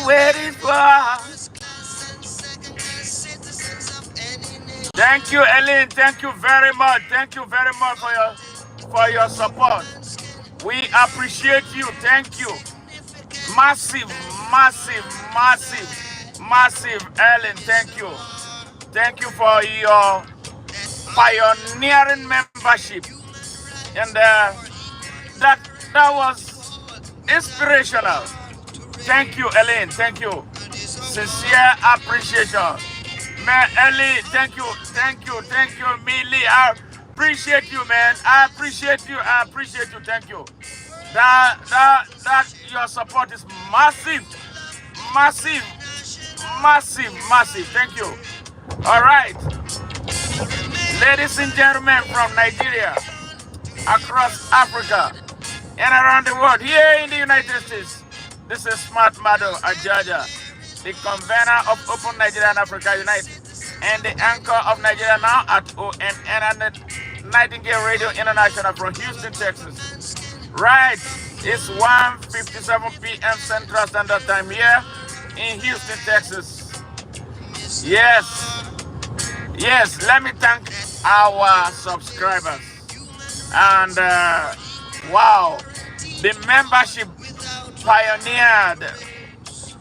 waiting for. Thank you, Ellen. Thank you very much. Thank you very much for your support. We appreciate you. Thank you. Massive, massive, massive, massive, Ellen. Thank you. Thank you for your pioneering membership. And that was inspirational. Thank you, Ellen. Thank you. Sincere appreciation. Man, Ellie, thank you, Millie. I appreciate you, man. I appreciate you. Thank you. That your support is massive, massive, massive, massive. Thank you. All right, ladies and gentlemen from Nigeria, across Africa, and around the world, here in the United States, this is Smart Madu Ajaja, the convener of Open Nigeria and Africa Unite, and the anchor of Nigeria Now at ONN and Nightingale Radio International from Houston, Texas. Right, it's 1:57 p.m. Central Standard Time here in Houston, Texas. Yes, let me thank our subscribers. And wow, the membership pioneered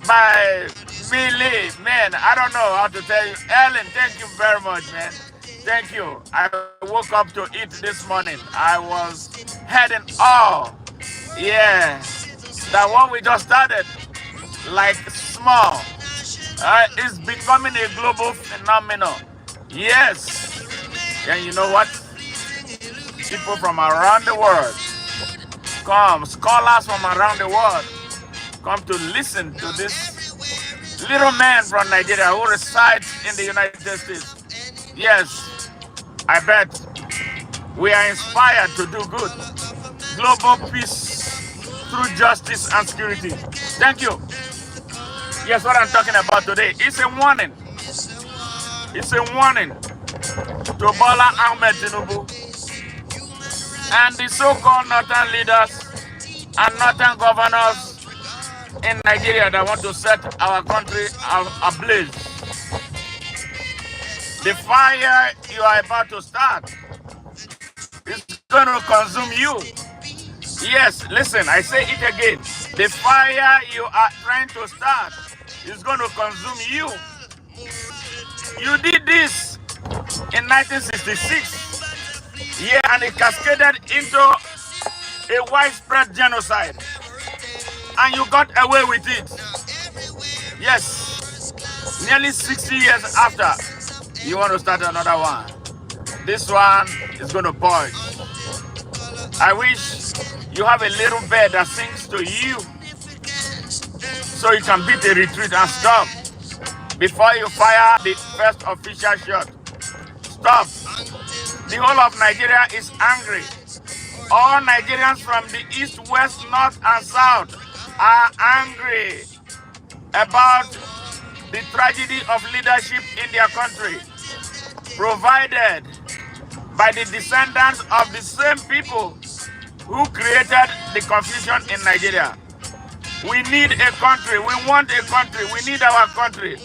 by Millie, man, I don't know how to tell you. Ellen, thank you very much, man. Thank you. I woke up to eat this morning. I was heading all. Yeah. That one we just started, like small, is becoming a global phenomenon. Yes. And you know what? People from around the world come, scholars from around the world come to listen to this little man from Nigeria who resides in the United States. Yes, I bet we are inspired to do good. Global peace through justice and security. Thank you. Yes, what I'm talking about today is a warning. It's a warning to Bola Ahmed Tinubu and the so-called northern leaders and northern governors in Nigeria that want to set our country ablaze. The fire you are about to start is going to consume you. Yes, listen, I say it again. The fire you are trying to start is going to consume you. You did this in 1966. Yeah, and it cascaded into a widespread genocide. And you got away with it. Yes. Nearly 60 years after, you want to start another one. This one is going to purge. I wish you have a little bird that sings to you so you can beat a retreat and stop before you fire the first official shot. Stop. The whole of Nigeria is angry. All Nigerians from the east, west, north, and south are angry about the tragedy of leadership in their country, provided by the descendants of the same people who created the confusion in Nigeria. We need a country. We want a country. We need our country.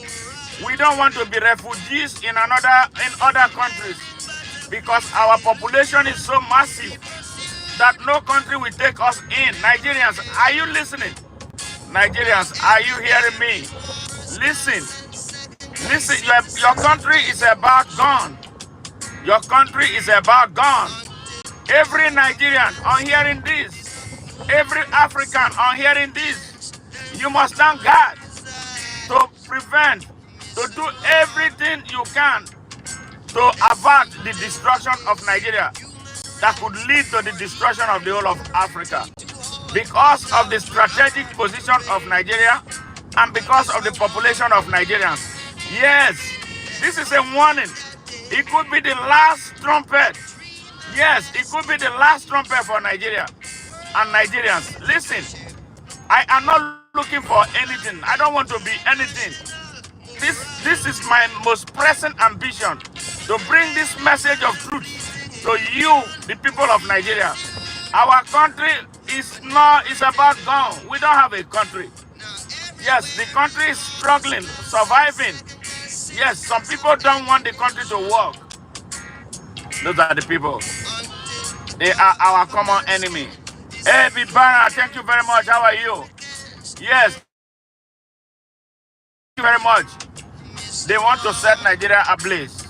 We don't want to be refugees in other countries because our population is so massive that no country will take us in. Nigerians, are you listening? Nigerians, are you hearing me? Listen. Listen, your country is about gone. Your country is about gone. Every Nigerian on hearing this, every African on hearing this, you must thank God to prevent, to do everything you can to avert the destruction of Nigeria that could lead to the destruction of the whole of Africa. Because of the strategic position of Nigeria and because of the population of Nigerians. Yes, this is a warning. It could be the last trumpet. Yes, it could be the last trumpet for Nigeria and Nigerians. Listen, I am not looking for anything. I don't want to be anything. This is my most pressing ambition, to bring this message of truth to you, the people of Nigeria. Our country is about gone. We don't have a country. Yes, the country is struggling, surviving. Yes, some people don't want the country to work. Those are the people. They are our common enemy. Hey, Bibara, thank you very much. How are you? Yes, thank you very much. They want to set Nigeria ablaze.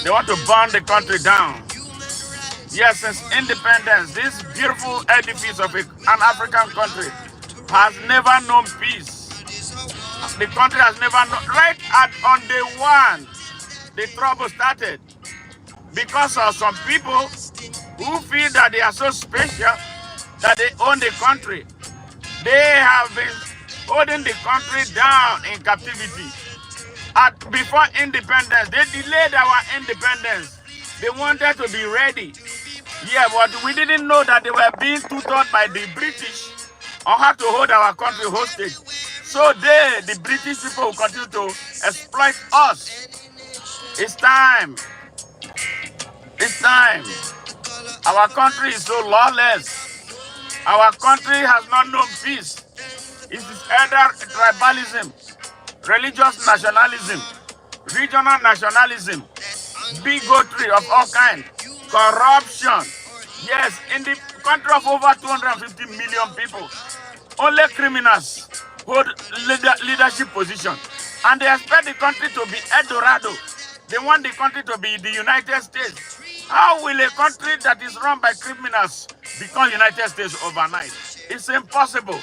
They want to burn the country down. Yes, since independence, this beautiful edifice of an African country has never known peace. The country has never known. Right on day one, the trouble started because of some people who feel that they are so special that they own the country. They have been holding the country down in captivity. Before independence, they delayed our independence. They wanted to be ready. Yeah, but we didn't know that they were being tutored by the British on how to hold our country hostage. So the British people will continue to exploit us. It's time. It's time. Our country is so lawless. Our country has not known peace. It is either tribalism, religious nationalism, regional nationalism, bigotry of all kinds, corruption. Yes, in the country of over 250 million people, only criminals hold leadership position. And they expect the country to be El Dorado. They want the country to be the United States. How will a country that is run by criminals become United States overnight? It's impossible.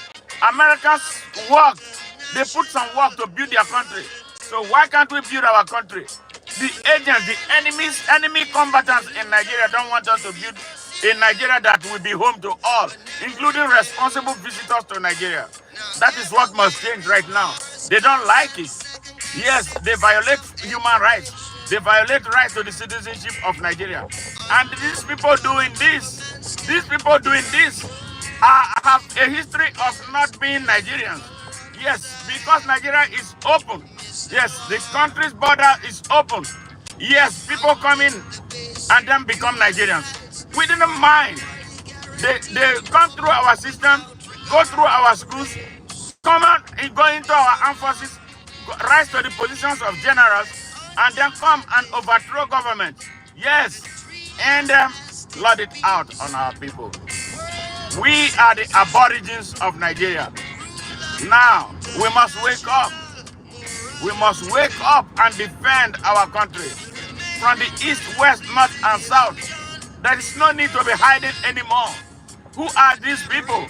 Americans worked. They put some work to build their country. So why can't we build our country? The agents, the enemy combatants in Nigeria don't want us to build a Nigeria that will be home to all, including responsible visitors to Nigeria. That is what must change right now. They don't like it. Yes, they violate human rights. They violate rights to the citizenship of Nigeria. And these people doing this have a history of not being Nigerians. Yes, because Nigeria is open. Yes, the country's border is open. Yes, people come in and then become Nigerians. We didn't mind. They come through our system, go through our schools, come out and go into our armed forces, rise to the positions of generals, and then come and overthrow government. Yes, and flood it out on our people. We are the aborigines of Nigeria. Now, we must wake up. We must wake up and defend our country. From the east, west, north, and south, there is no need to be hiding anymore. Who are these people?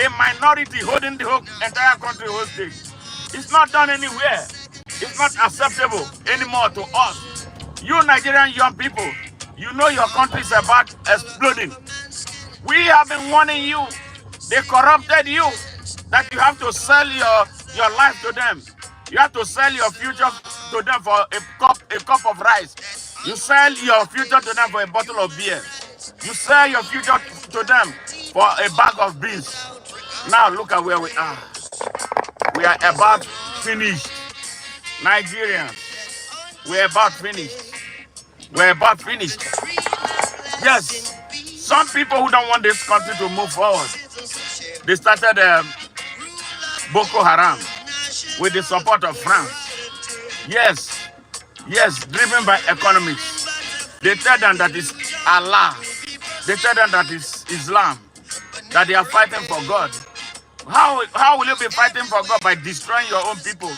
A minority holding the whole entire country hostage. It's not done anywhere. It's not acceptable anymore to us. You Nigerian young people, you know your country is about exploding. We have been warning you. They corrupted you. That you have to sell your life to them. You have to sell your future to them for a cup of rice. You sell your future to them for a bottle of beer. You sell your future to them for a bag of beans. Now look at where we are. We are about finished. Nigerians, we're about finished. We're about finished. Yes, some people who don't want this country to move forward, they started Boko Haram with the support of France. Yes, driven by economics. They tell them that it's Allah. They tell them that it's Islam, that they are fighting for God. How will you be fighting for God by destroying your own people,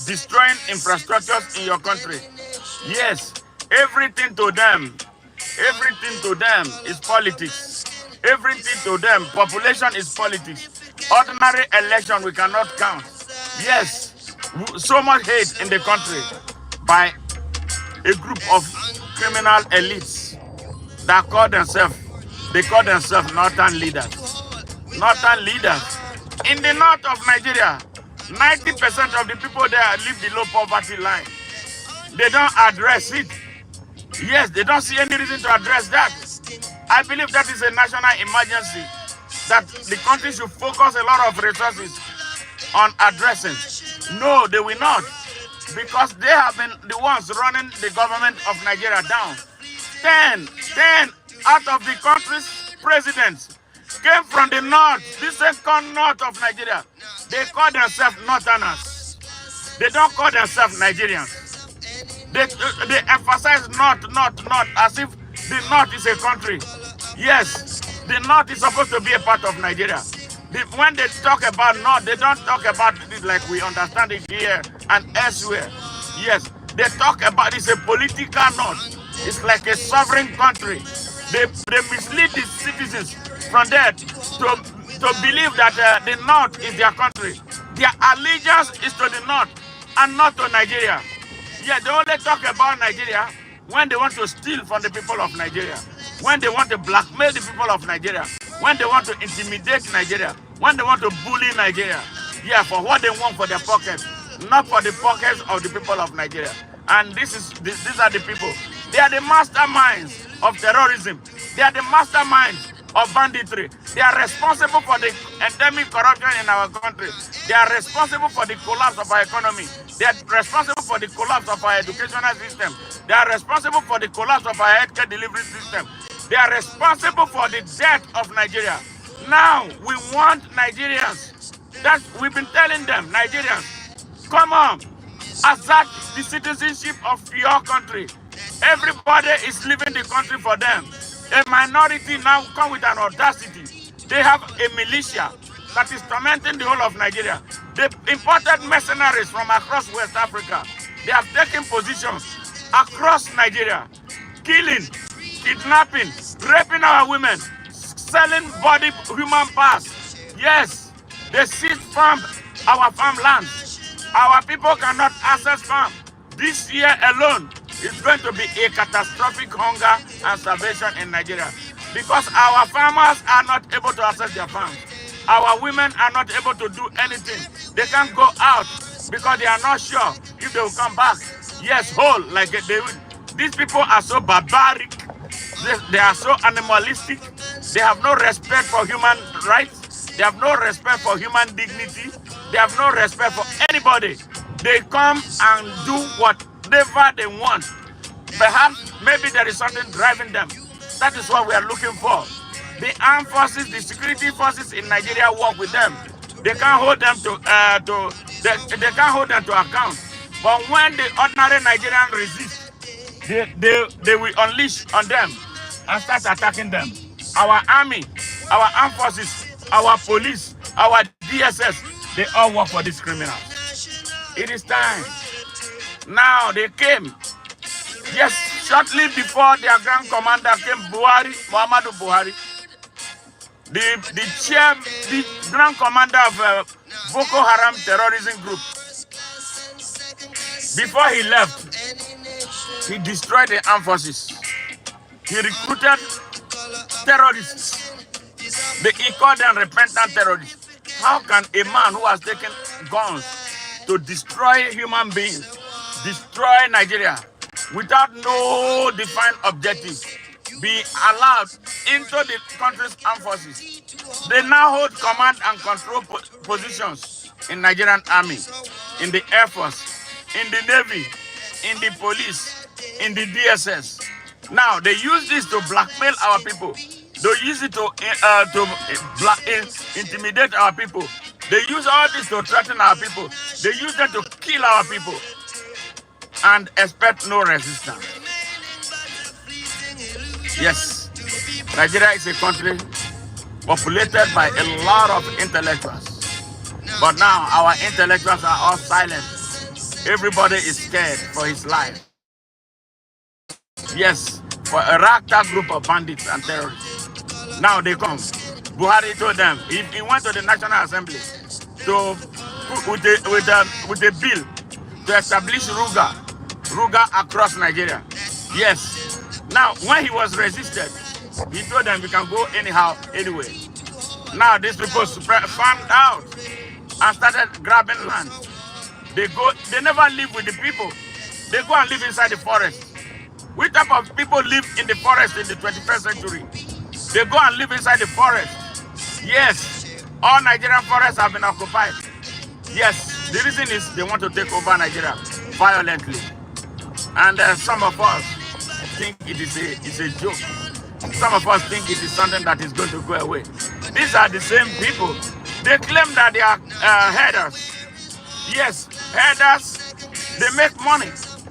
destroying infrastructures in your country? Yes, everything to them is politics. Everything to them, population is politics. Ordinary election we cannot count. Yes, so much hate in the country by a group of criminal elites that call themselves northern leaders. Northern leaders. In the north of Nigeria, 90% of the people there live below poverty line. They don't address it. Yes, they don't see any reason to address that. I believe that is a national emergency that the country should focus a lot of resources on addressing. No, they will not, because they have been the ones running the government of Nigeria down. 10 out of the country's presidents came from the north, this second north of Nigeria. They call themselves Northerners. They don't call themselves Nigerians. They emphasize north, as if the north is a country. Yes, the north is supposed to be a part of Nigeria. When they talk about north, they don't talk about it like we understand it here and elsewhere. Yes, they talk about it's a political north. It's like a sovereign country. They mislead the citizens from there to believe that the north is their country. Their allegiance is to the north and not to Nigeria. Yeah, they only talk about Nigeria when they want to steal from the people of Nigeria, when they want to blackmail the people of Nigeria, when they want to intimidate Nigeria, when they want to bully Nigeria. Yeah, for what they want for their pockets, not for the pockets of the people of Nigeria. And these are the people. They are the masterminds of terrorism. They are the masterminds of banditry. They are responsible for the endemic corruption in our country. They are responsible for the collapse of our economy. They are responsible for the collapse of our educational system. They are responsible for the collapse of our healthcare delivery system. They are responsible for the death of Nigeria. Now we want Nigerians. We've been telling them, Nigerians, come on, assert the citizenship of your country. Everybody is leaving the country for them. A minority now come with an audacity. They have a militia that is tormenting the whole of Nigeria. They imported mercenaries from across West Africa. They have taken positions across Nigeria, killing, kidnapping, raping our women, selling human parts. Yes, they seized our farmlands. Our people cannot access farm. This year alone is going to be a catastrophic hunger and starvation in Nigeria because our farmers are not able to access their farms. Our women are not able to do anything. They can't go out because they are not sure if they will come back. Yes, whole, like they will. These people are so barbaric. They are so animalistic. They have no respect for human rights. They have no respect for human dignity. They have no respect for anybody. They come and do whatever they want. Perhaps, maybe there is something driving them. That is what we are looking for. The armed forces, the security forces in Nigeria work with them. They can't hold them they can't hold them to account. But when the ordinary Nigerian resist, they will unleash on them and start attacking them. Our army, our armed forces, our police, our DSS, they all work for these criminals. It is time. Now they came. Yes, shortly before their grand commander came, Muhammadu Buhari, the grand commander of Boko Haram terrorism group. Before he left, he destroyed the armed forces. He recruited terrorists. He called them repentant terrorists. How can a man who has taken guns to destroy human beings, destroy Nigeria, without no defined objective, be allowed into the country's armed forces? They now hold command and control positions in Nigerian army, in the Air Force, in the Navy, in the police, in the DSS. Now they use this to blackmail our people. They use it to intimidate our people. They use all this to threaten our people. They use them to kill our people and expect no resistance. Yes, Nigeria is a country populated by a lot of intellectuals. But now our intellectuals are all silent. Everybody is scared for his life. Yes, for a ragtag group of bandits and terrorists. Now they come. Buhari told them, he went to the National Assembly with a bill to establish Ruga across Nigeria. Yes. Now, when he was resisted, he told them we can go anyhow, anyway. Now these people farmed out and started grabbing land. They never live with the people. They go and live inside the forest. Which type of people live in the forest in the 21st century? They go and live inside the forest. Yes, all Nigerian forests have been occupied. Yes, the reason is they want to take over Nigeria violently. And some of us think it's a joke. Some of us think it is something that is going to go away. These are the same people. They claim that they are herders. Yes, herders, they make money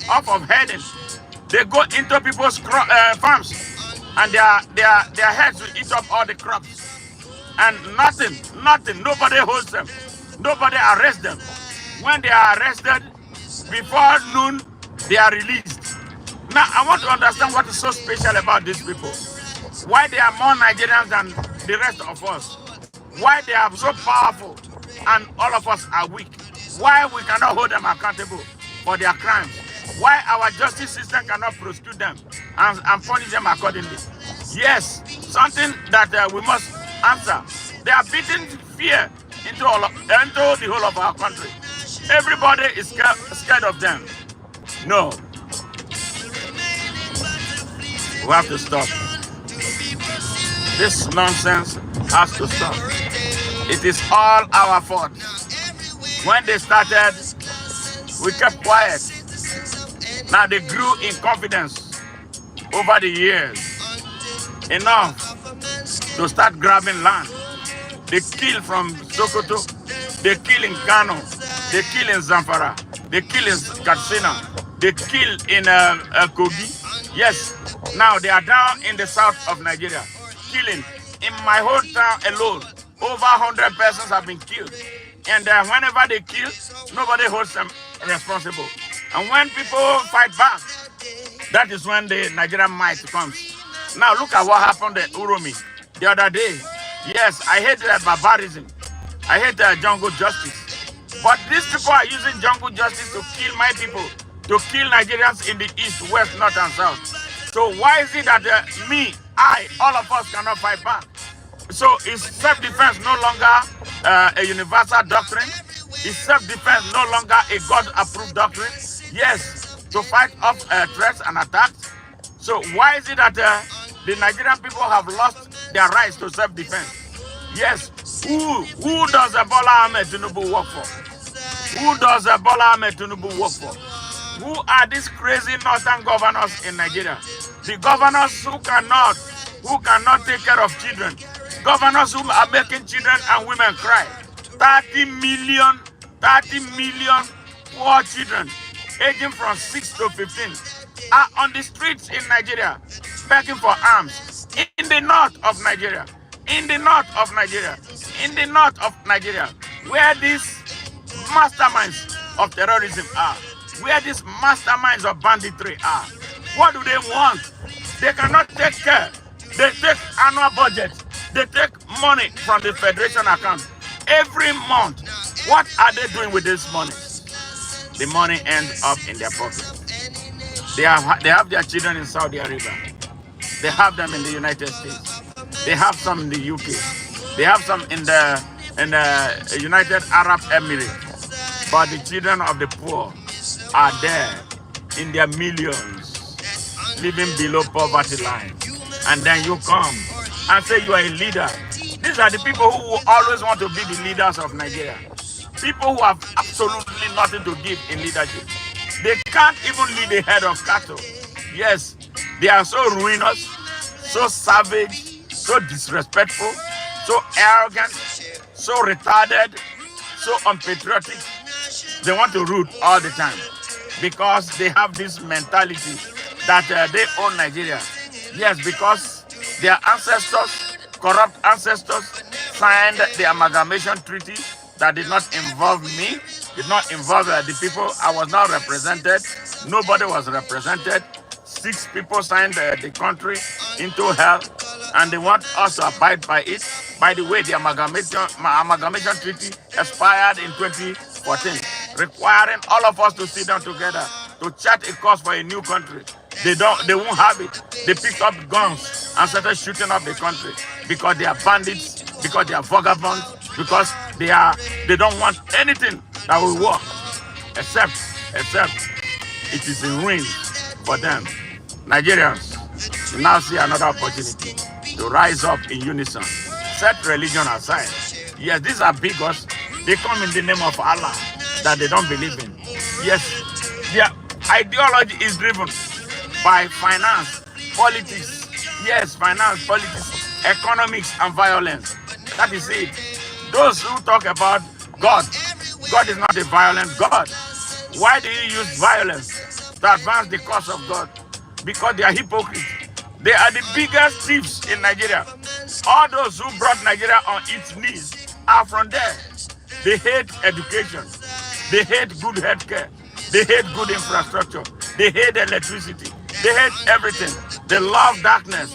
off of herding. They go into people's farms and their heads will eat up all the crops. And nothing, nobody holds them. Nobody arrests them. When they are arrested, before noon, they are released. Now, I want to understand what is so special about these people. Why they are more Nigerians than the rest of us. Why they are so powerful and all of us are weak. Why we cannot hold them accountable for their crimes. Why our justice system cannot prosecute them and punish them accordingly. Yes, something that we must answer. They are beating fear into the whole of our country. Everybody is scared of them. No. We have to stop. This nonsense has to stop. It is all our fault. When they started, we kept quiet. Now they grew in confidence over the years. Enough to start grabbing land. They kill from Sokoto, they kill in Kano, they kill in Zamfara, they kill in Katsina, they kill in Kogi. Yes, now they are down in the south of Nigeria, killing. In my hometown alone, over 100 persons have been killed. And whenever they kill, nobody holds them responsible. And when people fight back, that is when the Nigerian might comes. Now look at what happened at Uromi the other day. Yes, I hate barbarism. I hate jungle justice. But these people are using jungle justice to kill my people, to kill Nigerians in the east, west, north, and south. So why is it that all of us cannot fight back? So is self-defense no longer a universal doctrine? Is self-defense no longer a God-approved doctrine? Yes, to fight off threats and attacks. So why is it that the Nigerian people have lost their rights to self-defense? Yes, who does Bola Ahmed Tinubu work for? Who does Bola Ahmed Tinubu work for? Who are these crazy northern governors in Nigeria? The governors who cannot take care of children. Governors who are making children and women cry. 30 million poor children aging from 6 to 15 are on the streets in Nigeria begging for arms. In the north of Nigeria. In the north of Nigeria. In the north of Nigeria. Where these masterminds of terrorism are. Where these masterminds of banditry are. What do they want? They cannot take care. They take annual budget. They take money from the federation account every month. What are they doing with this money? The money ends up in their pocket. They have their children in Saudi Arabia. They have them in the United States. They have some in the UK. They have some in the United Arab Emirates. But the children of the poor are there in their millions, living below poverty line. And then you come and say you are a leader. These are the people who always want to be the leaders of Nigeria. People who have absolutely nothing to give in leadership. They can't even lead a herd of cattle. Yes, they are so ruinous, so savage, so disrespectful, so arrogant, so retarded, so unpatriotic. They want to rule all the time because they have this mentality that they own Nigeria. Yes, because their ancestors, corrupt ancestors, signed the amalgamation treaty that did not involve me, did not involve the people. I was not represented. Nobody was represented. 6 people signed the country into hell, and they want us to abide by it. By the way, the amalgamation treaty expired in 2014, requiring all of us to sit down together to chart a course for a new country. They won't have it. They picked up guns and started shooting up the country because they are bandits, because they are vagabonds, because they don't want anything that will work except it is a win for them. Nigerians, you now see another opportunity to rise up in unison. Set religion aside. Yes, these are bigots. They come in the name of Allah that they don't believe in. Yes, their ideology is driven by finance, politics. Yes, finance, politics, economics, and violence. That is it. Those who talk about God, God is not a violent God. Why do you use violence to advance the cause of God? Because they are hypocrites. They are the biggest thieves in Nigeria. All those who brought Nigeria on its knees are from there. They hate education. They hate good healthcare. They hate good infrastructure. They hate electricity. They hate everything. They love darkness.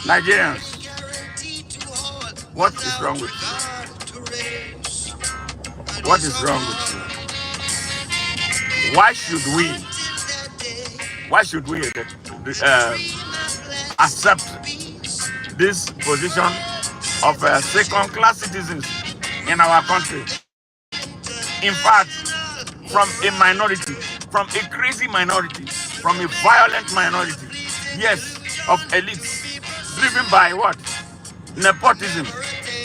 Nigerians, what is wrong with you? What is wrong with you? Why should we accept this position of second-class citizens in our country? In fact, from a minority, from a crazy minority, from a violent minority, yes, of elites, driven by what? Nepotism,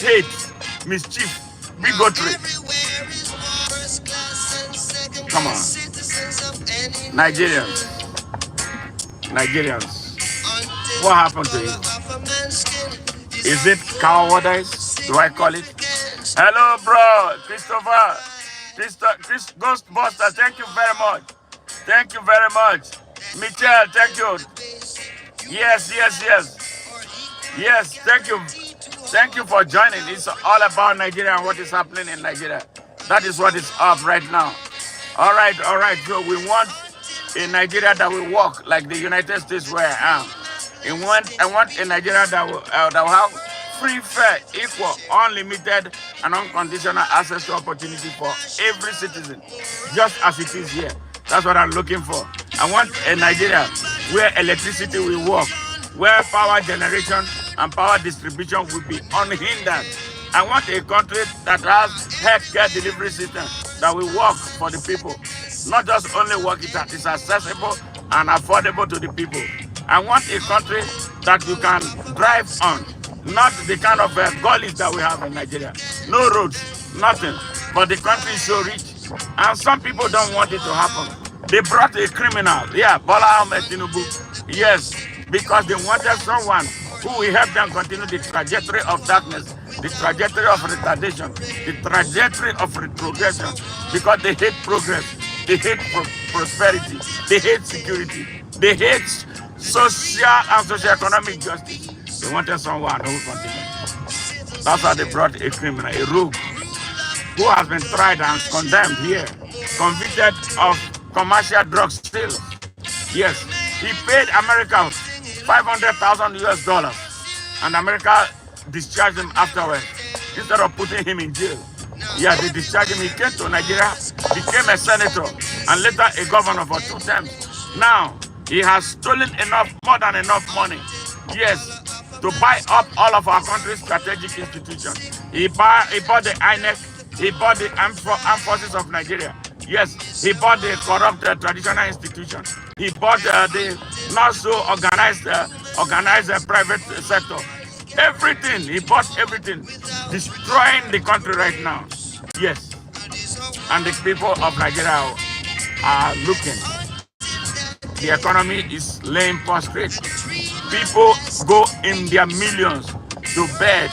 hate, mischief, bigotry. Come on. Nigerians. What happened to you? Is it cowardice? Do I call it? Hello, bro. Christopher. Chris Ghostbuster, thank you very much. Thank you very much. Michelle, thank you. Yes. Yes, thank you. Thank you for joining. It's all about Nigeria and what is happening in Nigeria. That is what is up right now. All right. So we want a Nigeria that will work like the United States where I am. I want a Nigeria that will have free, fair, equal, unlimited, and unconditional access to opportunity for every citizen, just as it is here. That's what I'm looking for. I want a Nigeria where electricity will work, where power generation and power distribution will be unhindered. I want a country that has healthcare delivery system that will work for the people. Not just only work, it is accessible and affordable to the people. I want a country that you can drive on, not the kind of gullies that we have in Nigeria. No roads, nothing. But the country is so rich. And some people don't want it to happen. They brought a criminal, Bola Ahmed Tinubu. Yes, because they wanted someone who will help them continue the trajectory of darkness, the trajectory of retardation, the trajectory of retrogression, because they hate progress, they hate prosperity, they hate security, they hate social and socio-economic justice. They wanted someone who will continue. That's why they brought a criminal, a rogue, who has been tried and condemned here, convicted of commercial drug sales. Yes, he paid America $500,000 and America discharged him afterwards instead of putting him in jail. Yeah, they discharged him. He came to Nigeria, became a senator, and later a governor for 2 terms. Now, he has stolen more than enough money, yes, to buy up all of our country's strategic institutions. He bought the INEC, he bought the Armed Forces of Nigeria. Yes, he bought the corrupt traditional institution. He bought the not so organized private sector. Everything, he bought everything, destroying the country right now. Yes, and the people of Nigeria are looking. The economy is laying prostrate. People go in their millions to bed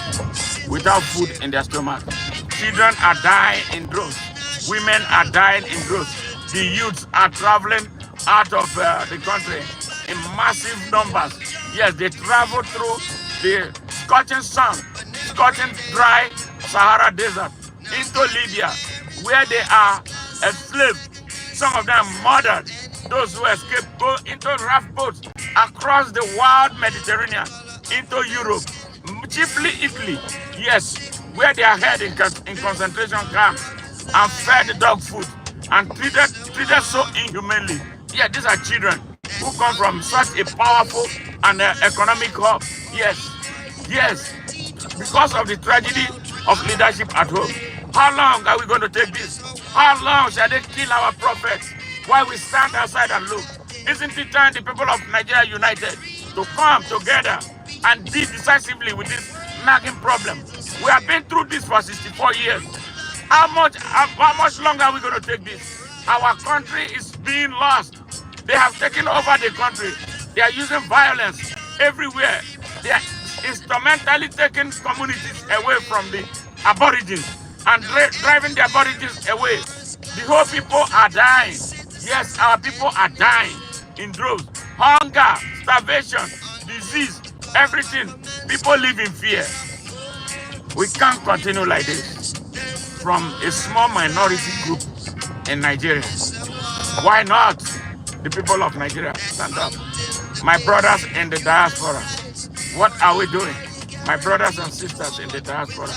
without food in their stomach. Children are dying in droves. Women are dying in droves. The youths are traveling out of the country in massive numbers. Yes, they travel through the scorching sun, scorching dry Sahara Desert into Libya, where they are enslaved. Some of them murdered. Those who escaped go into raft boats across the wild Mediterranean into Europe, chiefly Italy. Yes, where they are held in concentration camps and fed dog food and treated so inhumanely. Yeah, these are children who come from such a powerful and economic hub. Yes, because of the tragedy of leadership at home. How long are we going to take this? How long shall they kill our prophets while we stand outside and look? Isn't it time the people of Nigeria united to come together and deal decisively with this nagging problem? We have been through this for 64 years. How much longer are we going to take this? Our country is being lost. They have taken over the country. They are using violence everywhere. They are instrumentally taking communities away from the aborigines and driving the aborigines away. The whole people are dying. Yes, our people are dying in droves. Hunger, starvation, disease, everything. People live in fear. We can't continue like this from a small minority group in Nigeria. Why not? The people of Nigeria, stand up. My brothers in the diaspora, what are we doing? My brothers and sisters in the diaspora,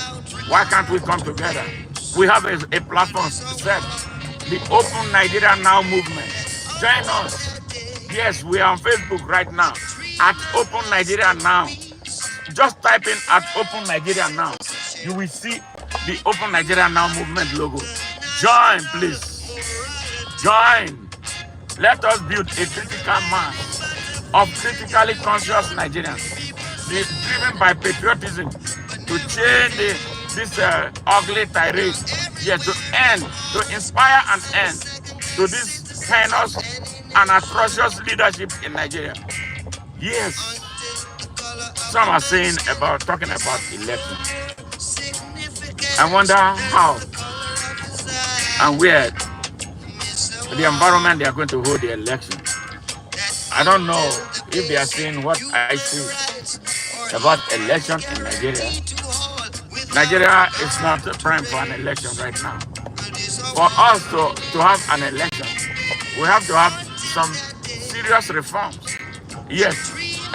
why can't we come together? We have a platform set, the Open Nigeria Now movement. Join us. Yes, we are on Facebook right now at Open Nigeria Now. Just type in at Open Nigeria Now. You will see the Open Nigeria Now movement logo. Join, please. Join. Let us build a critical mass of critically conscious Nigerians, driven by patriotism, to change this ugly tirade. Yes, to inspire and end to this heinous and atrocious leadership in Nigeria. Yes, some are talking about election. I wonder how and where the environment they are going to hold the election. I don't know if they are seeing what I see about election in Nigeria. Nigeria is not prime for an election right now. For us to have an election, we have to have some serious reforms. Yes,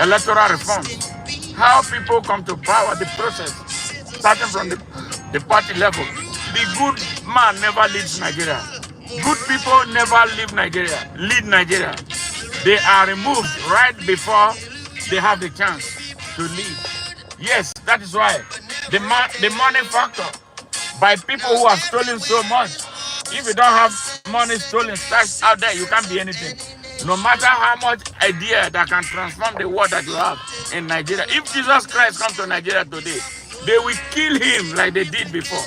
electoral reforms. How people come to power, the process, starting from the party level. The good man never leads Nigeria. Good people never lead Nigeria. They are removed right before they have the chance to lead. Yes, that is why the money factor by people who have stolen so much. If you don't have money stolen stashed out there, you can't be anything. No matter how much idea that can transform the world that you have in Nigeria. If Jesus Christ comes to Nigeria today, they will kill him like they did before.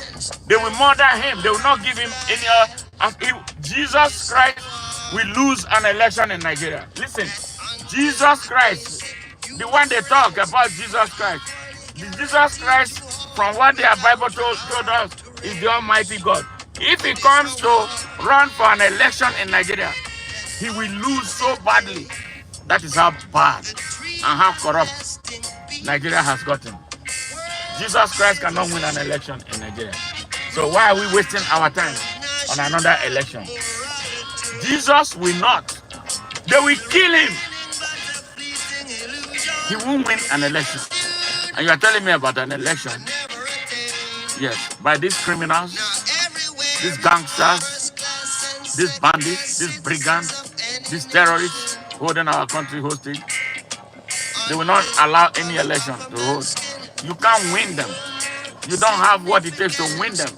They will murder him. They will not give him any. Jesus Christ will lose an election in Nigeria. Listen, Jesus Christ, the one they talk about Jesus Christ. The Jesus Christ, from what their Bible told us, is the Almighty God. If he comes to run for an election in Nigeria, he will lose so badly. That is how bad and how corrupt Nigeria has gotten. Jesus Christ cannot win an election in Nigeria. So why are we wasting our time on another election? Jesus will not. They will kill him. He won't win an election. And you are telling me about an election? Yes, by these criminals, these gangsters, these bandits, these brigands, these terrorists holding our country hostage. They will not allow any election to hold. You can't win them. You don't have what it takes to win them.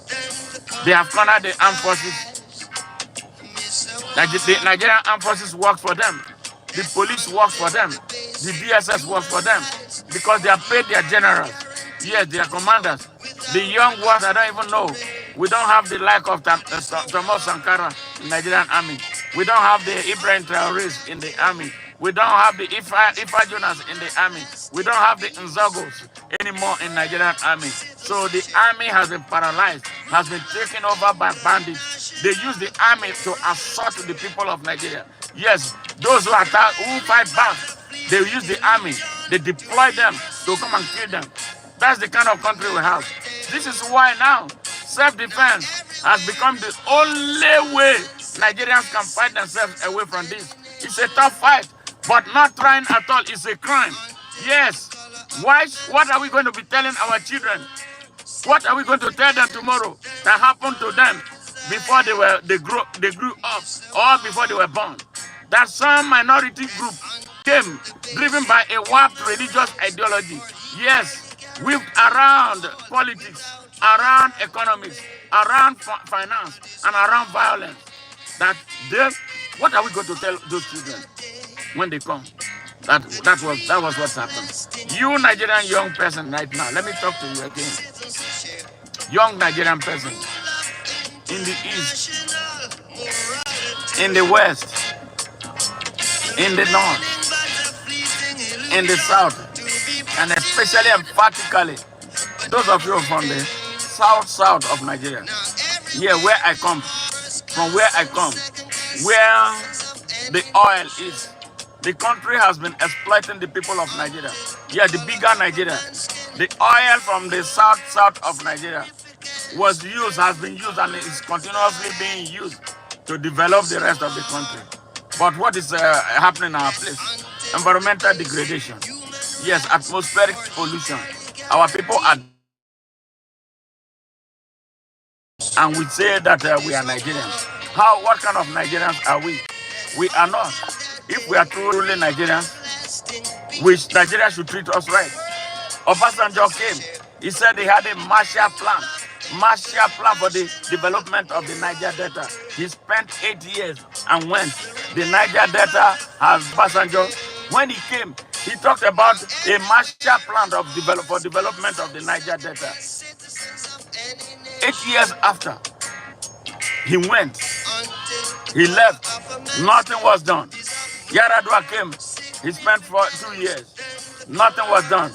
They have cornered the armed forces. The Nigerian armed forces work for them. The police work for them. The DSS work for them. Because they have paid their generals. Yes, their commanders. The young ones, I don't even know. We don't have the like of Thomas Sankara in the Nigerian army. We don't have the Ibrahim Traorés in the army. We don't have the Ifa Jonas in the army. We don't have the Nzogos anymore in Nigerian army. So the army has been paralyzed, has been taken over by bandits. They use the army to assault the people of Nigeria. Yes, those who attack, who fight back, they use the army. They deploy them to come and kill them. That's the kind of country we have. This is why now self-defense has become the only way Nigerians can fight themselves away from this. It's a tough fight, but not trying at all is a crime. Yes. Why? What are we going to be telling our children? What are we going to tell them tomorrow that happened to them before they grew up or before they were born? That some minority group came driven by a warped religious ideology. Yes, whipped around politics, around economics, around finance, and around violence. What are we going to tell those children when they come? That was what happened. You Nigerian young person right now, let me talk to you again. Young Nigerian person in the east, in the west, in the north, in the south, and especially emphatically those of you from the south of Nigeria. Yeah, where I come from, where I come, where the oil is. The country has been exploiting the people of Nigeria. Yeah, the bigger Nigeria. The oil from the south of Nigeria has been used, and is continuously being used to develop the rest of the country. But what is happening in our place? Environmental degradation. Yes, atmospheric pollution. Our people are, and we say that we are Nigerians. What kind of Nigerians are we? We are not. If we are truly Nigerians, which Nigeria should treat us right. Obasanjo came. He said he had a Marshall Plan for the development of the Niger Delta. He spent 8 years and went. The Niger Delta has Obasanjo. When he came, he talked about a Marshall Plan for development of the Niger Delta. 8 years after, he went. He left. Nothing was done. Yaradua came. He spent for 2 years. Nothing was done.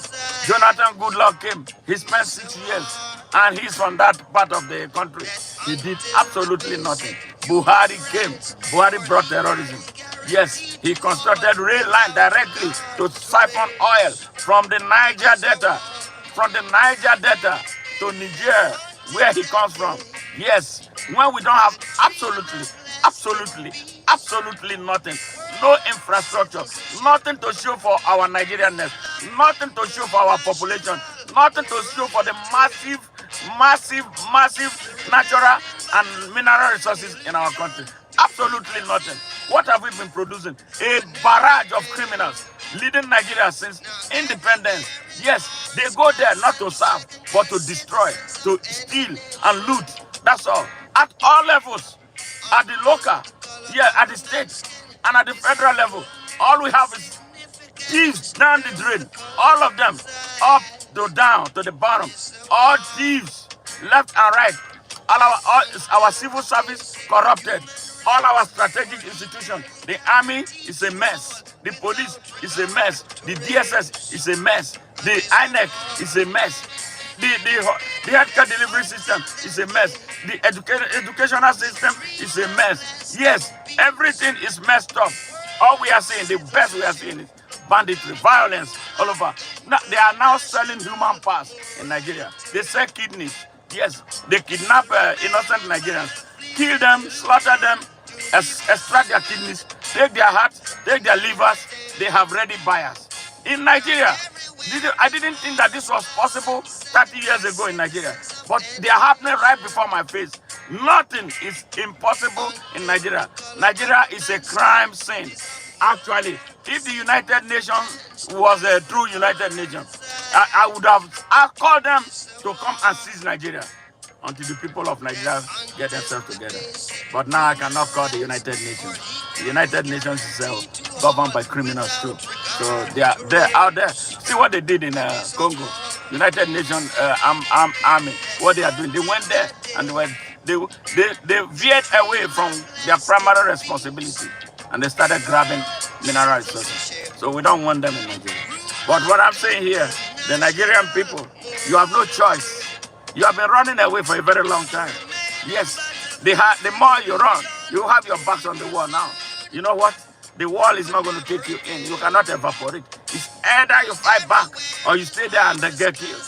Jonathan Goodluck came. He spent 6 years. And he's from that part of the country. He did absolutely nothing. Buhari came. Buhari brought terrorism. Yes, he constructed rail line directly to siphon oil from the Niger Delta. From the Niger Delta to Niger, where he comes from. Yes, when we don't have absolutely nothing. No infrastructure, nothing to show for our Nigerianness, nothing to show for our population, nothing to show for the massive natural and mineral resources in our country. Absolutely nothing. What have we been producing? A barrage of criminals leading Nigeria since independence. Yes, they go there not to serve, but to destroy, to steal and loot. That's all. At all levels. At the local, at the state, and at the federal level. All we have is thieves down the drain. All of them, up to down to the bottom. All thieves, left and right. All our civil service corrupted. All our strategic institutions. The army is a mess. The police is a mess. The DSS is a mess. The INEC is a mess. The healthcare delivery system is a mess. The educational system is a mess. Yes, everything is messed up. All we are seeing, the best we are seeing is banditry, violence all over. Now, they are now selling human parts in Nigeria. They sell kidneys. Yes, they kidnap innocent Nigerians, kill them, slaughter them, extract their kidneys, take their hearts, take their livers. They have ready buyers. In Nigeria, I didn't think that this was possible 30 years ago in Nigeria, but they are happening right before my face. Nothing is impossible in Nigeria. Nigeria is a crime scene. Actually, if the United Nations was a true United Nations, I would have called them to come and seize Nigeria until the people of Nigeria get themselves together. But now I cannot call the United Nations. The United Nations is governed by criminals too. So they're out there. See what they did in Congo. United Nations army. What they are doing. They went there and they veered away from their primary responsibility, and they started grabbing mineral resources. So we don't want them in Nigeria. But what I'm saying here, the Nigerian people, you have no choice. You have been running away for a very long time. Yes, the more you run, you have your backs on the wall now. You know what? The wall is not going to take you in. You cannot evaporate. It's either you fight back or you stay there and get killed.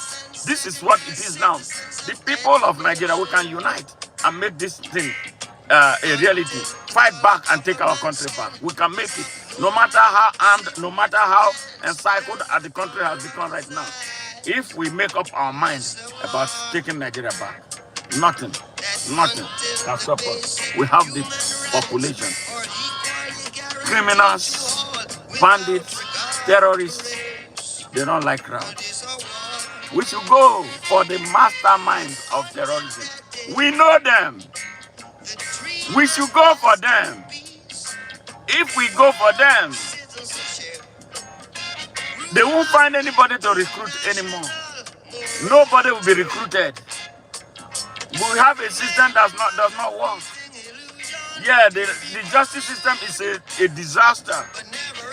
This is what it is now. The people of Nigeria, we can unite and make this thing a reality. Fight back and take our country back. We can make it. No matter how armed, no matter how encircled the country has become right now. If we make up our minds about taking Nigeria back, nothing can stop us. We have the population. Criminals, bandits, terrorists, they don't like crowds. We should go for the masterminds of terrorism. We know them. We should go for them. If we go for them, they won't find anybody to recruit anymore. Nobody will be recruited. We have a system that does not work. Yeah, the justice system is a disaster.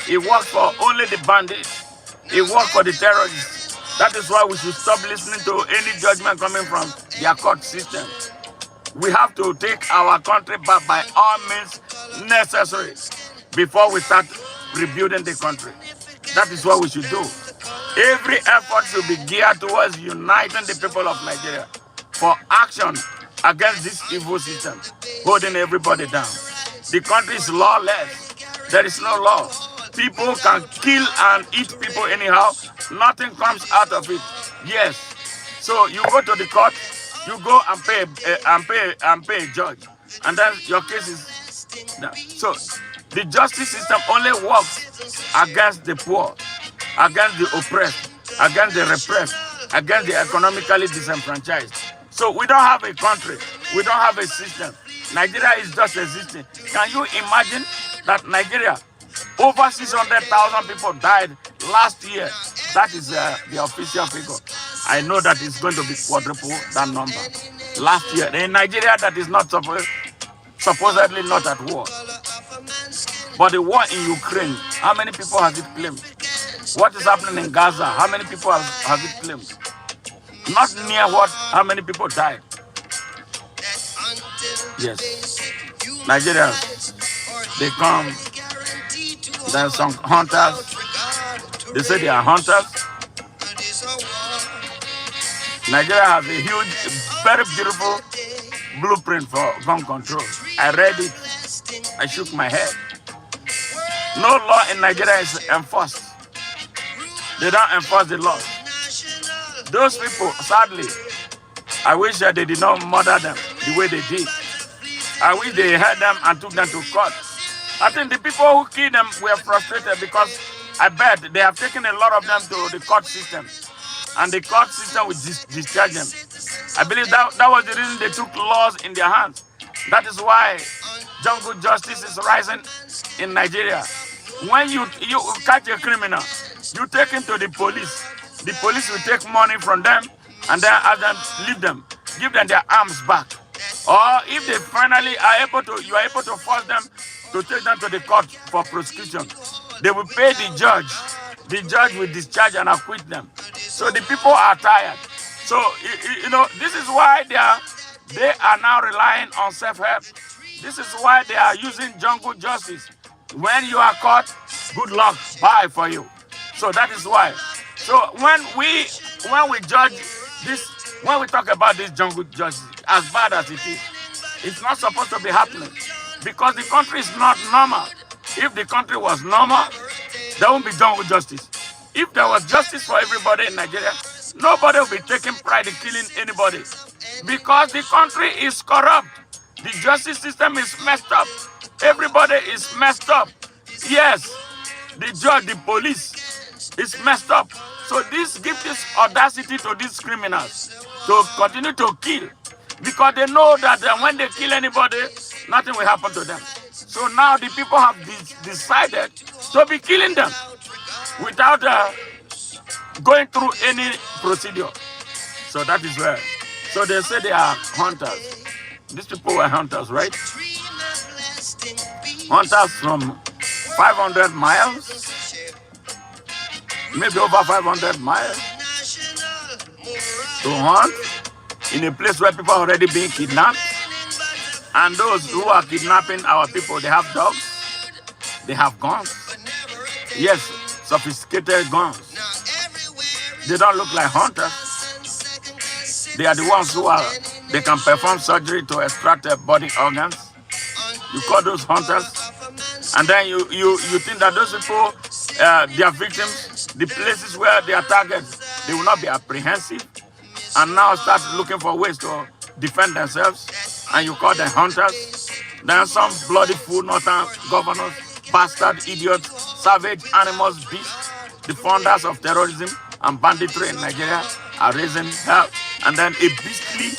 It works for only the bandits. He worked for the terrorists. That is why we should stop listening to any judgment coming from their court system. We have to take our country back by all means necessary before we start rebuilding the country. That is what we should do. Every effort should be geared towards uniting the people of Nigeria for action against this evil system, holding everybody down. The country is lawless. There is no law. People can kill and eat people anyhow. Nothing comes out of it. Yes. So you go to the court, you go and pay a judge, and then your case is done. So the justice system only works against the poor, against the oppressed, against the repressed, against the economically disenfranchised. So we don't have a country. We don't have a system. Nigeria is just existing. Can you imagine that Nigeria, over 600,000 people died last year? That is the official figure. I know that it's going to be quadruple that number. Last year, in Nigeria that is not supposedly not at war. But the war in Ukraine, how many people has it claimed? What is happening in Gaza? How many people has it claimed? Not near what? How many people died? Yes. Nigerians, they come. There's some hunters. They say they are hunters. Nigeria has a huge, very beautiful blueprint for gun control. I read it. I shook my head. No law in Nigeria is enforced. They don't enforce the law. Those people, sadly, I wish that they did not murder them the way they did. I wish they held them and took them to court. I think the people who killed them were frustrated because I bet they have taken a lot of them to the court system. And the court system will discharge them. I believe that was the reason they took laws in their hands. That is why jungle justice is rising in Nigeria. When you catch a criminal, you take him to the police. The police will take money from them and then ask them, leave them, give them their arms back. Or if they finally are able to, you are able to force them to take them to the court for prosecution. They will pay the judge. The judge will discharge and acquit them. So the people are tired. So, you know, this is why they are now relying on self-help. This is why they are using jungle justice. When you are caught, good luck, bye for you. So that is why. So when we judge this, when we talk about this jungle justice, as bad as it is, it's not supposed to be happening because the country is not normal. If the country was normal, there won't be jungle justice. If there was justice for everybody in Nigeria, nobody will be taking pride in killing anybody because the country is corrupt. The justice system is messed up. Everybody is messed up. Yes, the judge, the police is messed up. So this gives this audacity to these criminals to continue to kill because they know that when they kill anybody, nothing will happen to them. So now the people have decided to be killing them without going through any procedure. So that is where. So they say they are hunters. These people were hunters, right? Hunters from 500 miles, maybe over 500 miles, to hunt in a place where people are already being kidnapped. And those who are kidnapping our people, they have dogs, they have guns. Yes, sophisticated guns. They don't look like hunters. They are the ones they can perform surgery to extract their body organs. You call those hunters. And then you think that those people, their victims, the places where they are targets, they will not be apprehensive. And now start looking for ways to defend themselves. And you call them hunters. Then some bloody fool northern governors, bastard idiots, savage animals, beasts, the founders of terrorism and banditry in Nigeria are raising hell. And then a beastly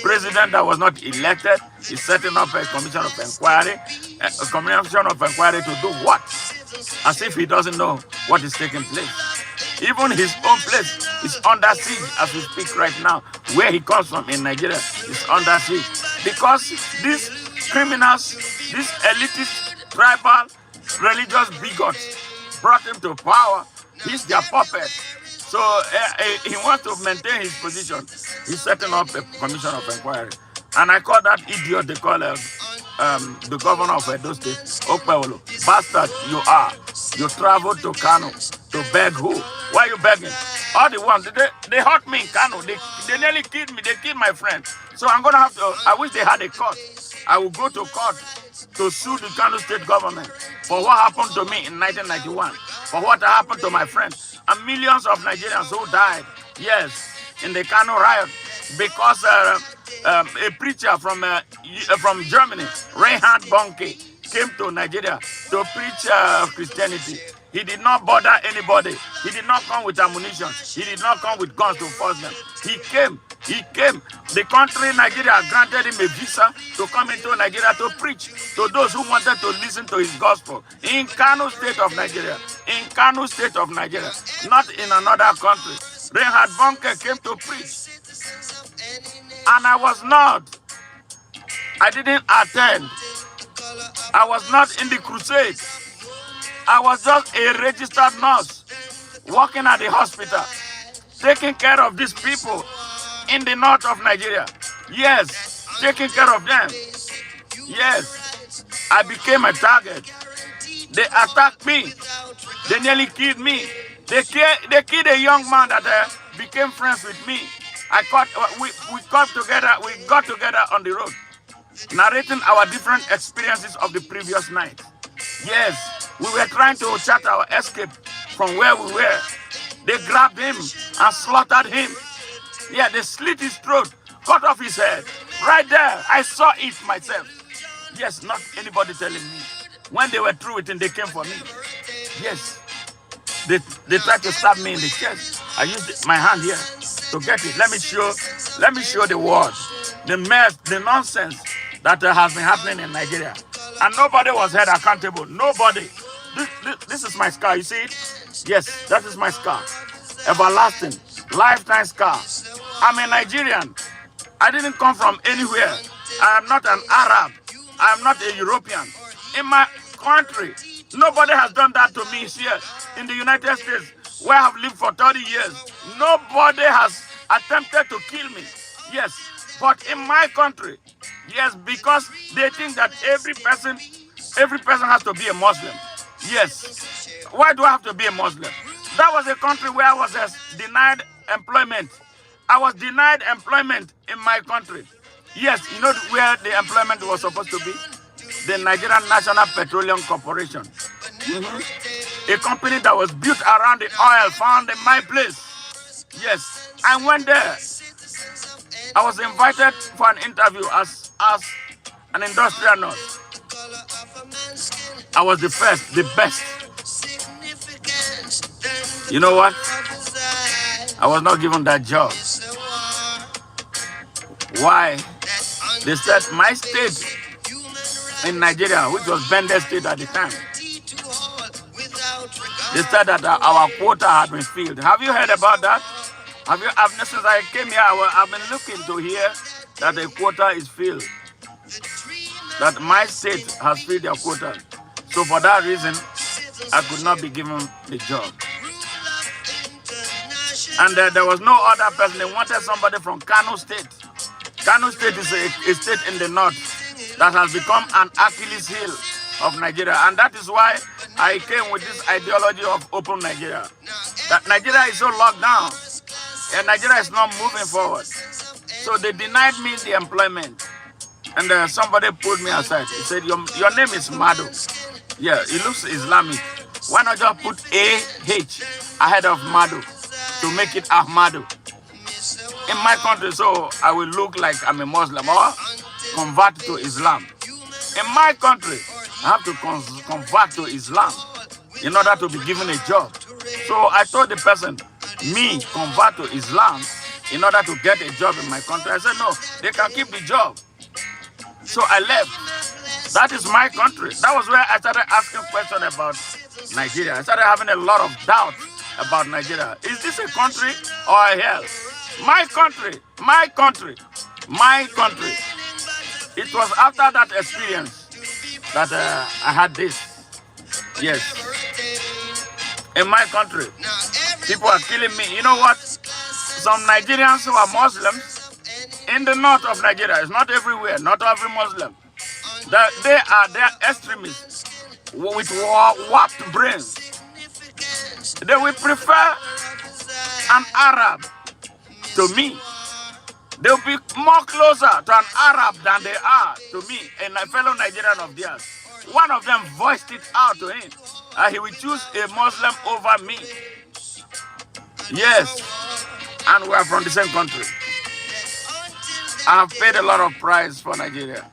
president that was not elected is setting up a commission of inquiry. A commission of inquiry to do what? As if he doesn't know what is taking place. Even his own place is under siege as we speak right now. Where he comes from in Nigeria is under siege. Because these criminals, these elitist, tribal, religious bigots brought him to power He's their puppet. So he wants to maintain his position. He's setting up a commission of inquiry. And I call that idiot they call the governor of Edo State, Okpewolo. Bastard, you are. You traveled to Kano to beg who? Why are you begging? All the ones, they hurt me in Kano. They nearly killed me. They killed my friend. So I'm going to have to, I wish they had a court. I will go to court to sue the Kano state government for what happened to me in 1991, for what happened to my friends, and millions of Nigerians who died, yes, in the Kano riot, because a preacher from Germany, Reinhard Bonke, came to Nigeria to preach Christianity. He did not bother anybody. He did not come with ammunition. He did not come with guns to force them. He came. The country, Nigeria, granted him a visa to come into Nigeria to preach to those who wanted to listen to his gospel. In Kano state of Nigeria. In Kano state of Nigeria. Not in another country. Reinhard Bonke came to preach. And I didn't attend. I was not in the crusade. I was just a registered nurse working at the hospital, taking care of these people in the north of Nigeria. Yes, taking care of them. Yes, I became a target. They attacked me. They nearly killed me. They killed a young man that became friends with me. We got together on the road, narrating our different experiences of the previous night. Yes, we were trying to chart our escape from where we were. They grabbed him and slaughtered him. Yeah, they slit his throat, cut off his head. Right there, I saw it myself. Yes, not anybody telling me. When they were through with him, they came for me. Yes, they tried to stab me in the chest. I used my hand here to get it. Let me show the world the mess, the nonsense that has been happening in Nigeria. And nobody was held accountable. Nobody. This is my scar. You see it? Yes, that is my scar. Everlasting, lifetime scar. I'm a Nigerian. I didn't come from anywhere. I am not an Arab. I am not a European. In my country, nobody has done that to me here in the United States, where I have lived for 30 years. Nobody has attempted to kill me. Yes, but in my country, yes, because they think that every person has to be a Muslim. Yes. Why do I have to be a Muslim? That was a country where I was denied employment. I was denied employment in my country. Yes, you know where the employment was supposed to be? The Nigerian National Petroleum Corporation. A company that was built around the oil found in my place. Yes, I went there. I was invited for an interview as an industrial nurse. I was the first, the best. You know what? I was not given that job. Why? They said my state in Nigeria, which was Bende State at the time, they said that our quota had been filled. Have you heard about that? Since I came here, I've been looking to hear that the quota is filled. That my state has filled their quota. So for that reason, I could not be given the job. And there was no other person. They wanted somebody from Kano State. Kano State is a state in the north that has become an Achilles heel of Nigeria. And that is why I came with this ideology of open Nigeria. That Nigeria is so locked down. And Nigeria is not moving forward. So they denied me the employment. And somebody pulled me aside. He said, your name is Madu. Yeah, it looks Islamic. Why not just put A-H ahead of Madu to make it Ahmadu? In my country, so I will look like I'm a Muslim or convert to Islam. In my country, I have to convert to Islam in order to be given a job. So I told the person, me convert to Islam in order to get a job in my country. I said, no, they can keep the job. So I left. That is my country. That was where I started asking questions about Nigeria. I started having a lot of doubt about Nigeria. Is this a country or a hell? My country, my country, my country. It was after that experience that I had this. Yes. In my country, people are killing me. You know what? Some Nigerians who are Muslims in the north of Nigeria, it's not everywhere, not every Muslim. They are extremists with warped brains. They will prefer an Arab to me. They'll be more closer to an Arab than they are to me, and a fellow Nigerian of theirs. One of them voiced it out to him. He will choose a Muslim over me. Yes, and we are from the same country. I have paid a lot of price for Nigeria.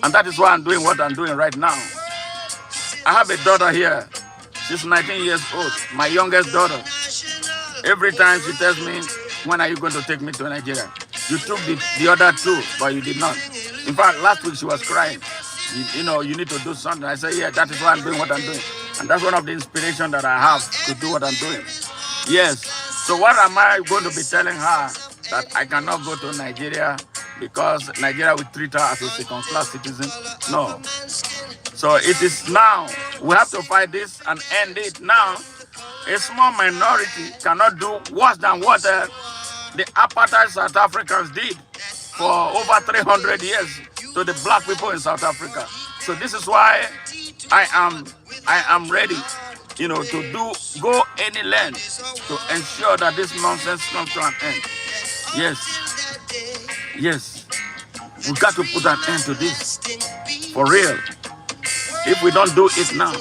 And that is why I'm doing what I'm doing right now. I have a daughter here. She's 19 years old, my youngest daughter. Every time she tells me, when are you going to take me to Nigeria? You took the other two, but you did not. In fact, last week she was crying. You need to do something. I said, yeah, that is why I'm doing what I'm doing. And that's one of the inspiration that I have to do what I'm doing. Yes. So what am I going to be telling her? That I cannot go to Nigeria because Nigeria will treat her as a second-class citizen? No. So it is now. We have to fight this and end it now. A small minority cannot do worse than what the apartheid South Africans did for over 300 years to the black people in South Africa. So this is why I am ready, to go any length to ensure that this nonsense comes to an end. Yes. We got to put an end to this. For real. If we don't do it now,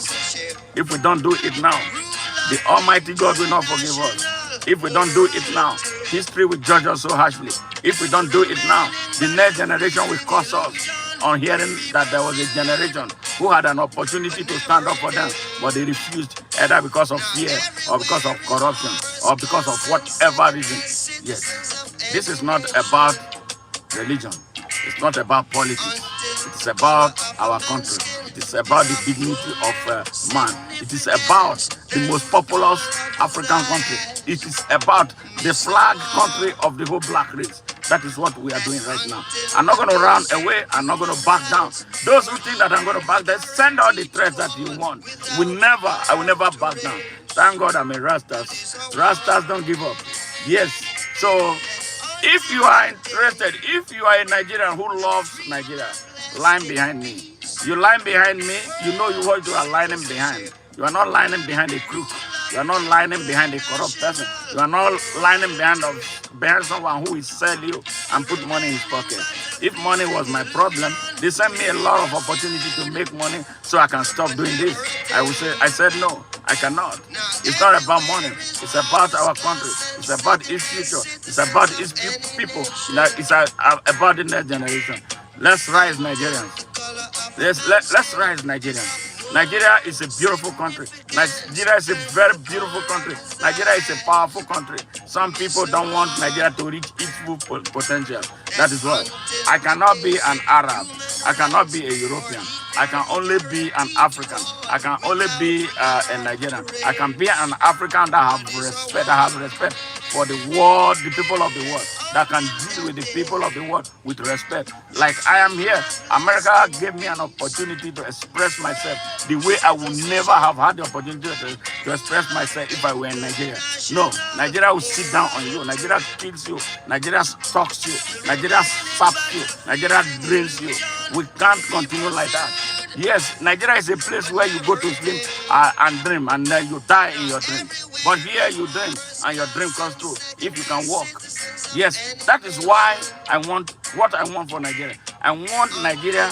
the Almighty God will not forgive us. If we don't do it now, history will judge us so harshly. If we don't do it now, the next generation will curse us on hearing that there was a generation who had an opportunity to stand up for them, but they refused, either because of fear or because of corruption or because of whatever reason. Yes, this is not about religion. It's not about politics. It is about our country. It is about the dignity of man. It is about the most populous African country. It is about the flag country of the whole black race. That is what we are doing right now. I'm not going to run away. I'm not going to back down. Those who think that I'm going to back down, send all the threats that you want. I will never back down. Thank God I'm a Rastas. Rastas don't give up. Yes. So if you are interested, if you are a Nigerian who loves Nigeria, line behind me. You line behind me, you know what you are lining behind. You are not lining behind a crook. You are not lining behind a corrupt person. You are not lining behind someone who will sell you and put money in his pocket. If money was my problem, they sent me a lot of opportunity to make money so I can stop doing this. I said no, I cannot. It's not about money. It's about our country. It's about its future. It's about its people. It's about the next generation. Let's rise, Nigerians. Let's rise, Nigerians. Nigeria is a beautiful country. Nigeria is a very beautiful country. Nigeria is a powerful country. Some people don't want Nigeria to reach its full potential. That is why I cannot be an Arab. I cannot be a European. I can only be an African. I can only be a Nigerian. I can be an African that have respect for the world, the people of the world, that can deal with the people of the world with respect. Like I am here. America gave me an opportunity to express myself the way I would never have had the opportunity to express myself if I were in Nigeria. No, Nigeria will sit down on you. Nigeria kills you. Nigeria stalks you. Nigeria saps you. Nigeria drains you. We can't continue like that. Yes, Nigeria is a place where you go to sleep and dream, and then you die in your dream. But here you dream, and your dream comes true if you can walk. Yes, that is why I want what I want for Nigeria. I want Nigeria,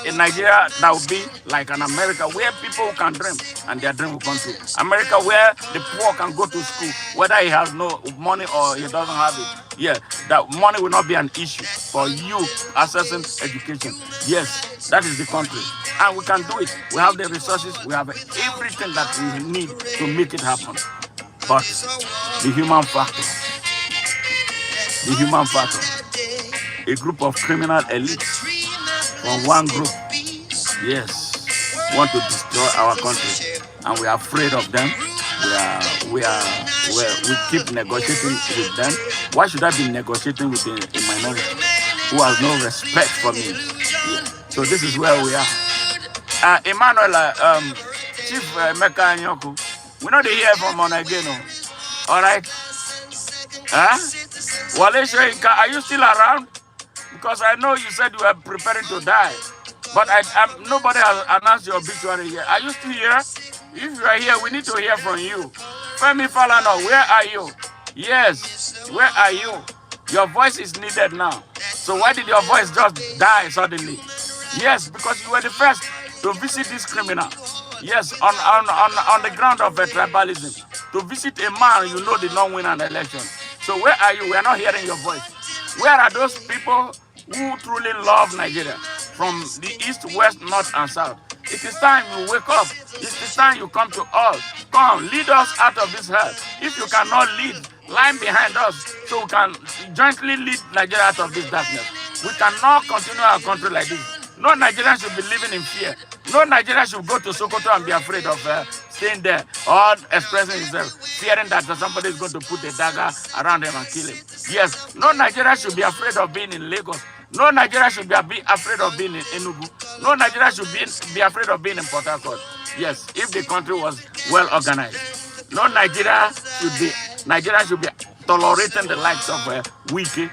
a Nigeria that will be like an America where people can dream and their dream will come true. America where the poor can go to school, whether he has no money or he doesn't have it. Yeah, that money will not be an issue for you accessing education. Yes, that is the country. And we can do it. We have the resources. We have everything that we need to make it happen. But the human factor, a group of criminal elites from one group, yes, want to destroy our country. And we are afraid of them. We keep negotiating with them. Why should I be negotiating with a minority who has no respect for me? Yeah. So this is where we are. Emmanuel, Chief Mecca Nyoku. We know they hear from Monageno. All right. Huh? Wale Shoyinka, are you still around? Because I know you said you were preparing to die. But nobody has announced your obituary here. Are you still here? If you are here, we need to hear from you. Femi Falana, where are you? Yes, where are you? Your voice is needed now. So why did your voice just die suddenly? Yes, because you were the first to visit this criminal. Yes, on the ground of tribalism. To visit a man you know did not win an election. So where are you? We are not hearing your voice. Where are those people who truly love Nigeria from the east, west, north, and south? It is time you wake up. It is time you come to us. Come, lead us out of this hell. If you cannot lead, line behind us so we can jointly lead Nigeria out of this darkness. We cannot continue our country like this. No Nigerian should be living in fear. No Nigerian should go to Sokoto and be afraid of staying there or expressing himself, fearing that somebody is going to put a dagger around him and kill him. Yes, no Nigerian should be afraid of being in Lagos. No Nigerian should be afraid of being in Enugu. No Nigerian should be afraid of being in Port Harcourt. Yes, if the country was well organized. No Nigeria should be tolerating the likes of Wiki.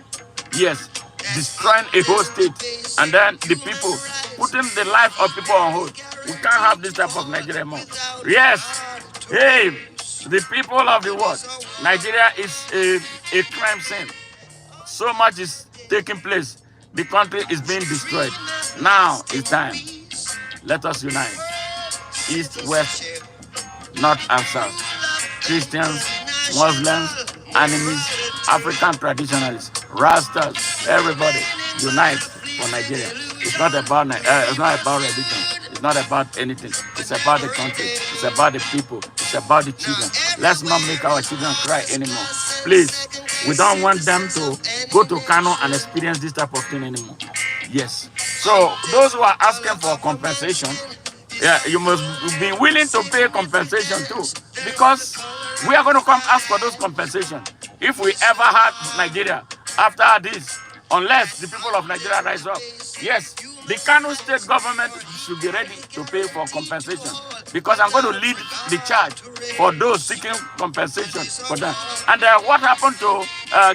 Yes, destroying a whole state. And then the people, putting the life of people on hold. We can't have this type of Nigeria more. Yes, hey, the people of the world, Nigeria is a crime scene. So much is taking place. The country is being destroyed. Now it's time. Let us unite. East, west, north and south. Christians, Muslims, enemies, African traditionalists, Rastas, everybody unite for Nigeria. It's not about religion. It's not about anything. It's about the country. It's about the people. It's about the children. Let's not make our children cry anymore. Please, we don't want them to go to Kano and experience this type of thing anymore. Yes. So those who are asking for compensation, yeah, you must be willing to pay compensation too, because we are going to come ask for those compensation if we ever had Nigeria after this, unless the people of Nigeria rise up. Yes, the Kano state government should be ready to pay for compensation, because I'm going to lead the charge for those seeking compensation for them. And what happened to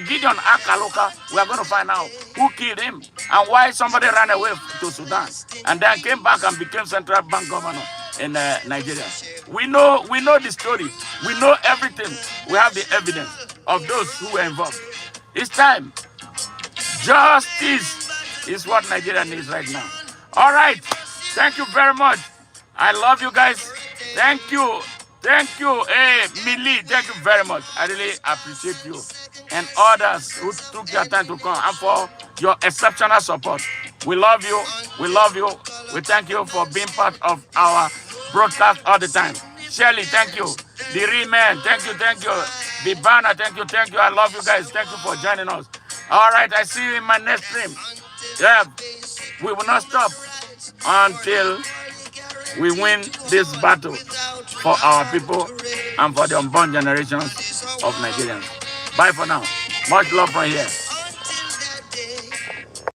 Gideon Akaloka, we are going to find out who killed him and why somebody ran away to Sudan and then came back and became central bank governor in Nigeria. We know the story. We know everything. We have the evidence of those who were involved. It's time. Justice is what Nigeria needs right now. All right. Thank you very much. I love you guys. Thank you. Thank you. Hey, Mili, thank you very much. I really appreciate you. And others who took their time to come and for your exceptional support. We love you. We love you. We thank you for being part of our broadcast all the time. Shirley, thank you. The Riemann, thank you, thank you. The Banner, thank you, thank you. I love you guys. Thank you for joining us. All right, I see you in my next stream. Yeah, we will not stop until we win this battle for our people and for the unborn generations of Nigerians. Bye for now. Much love from here.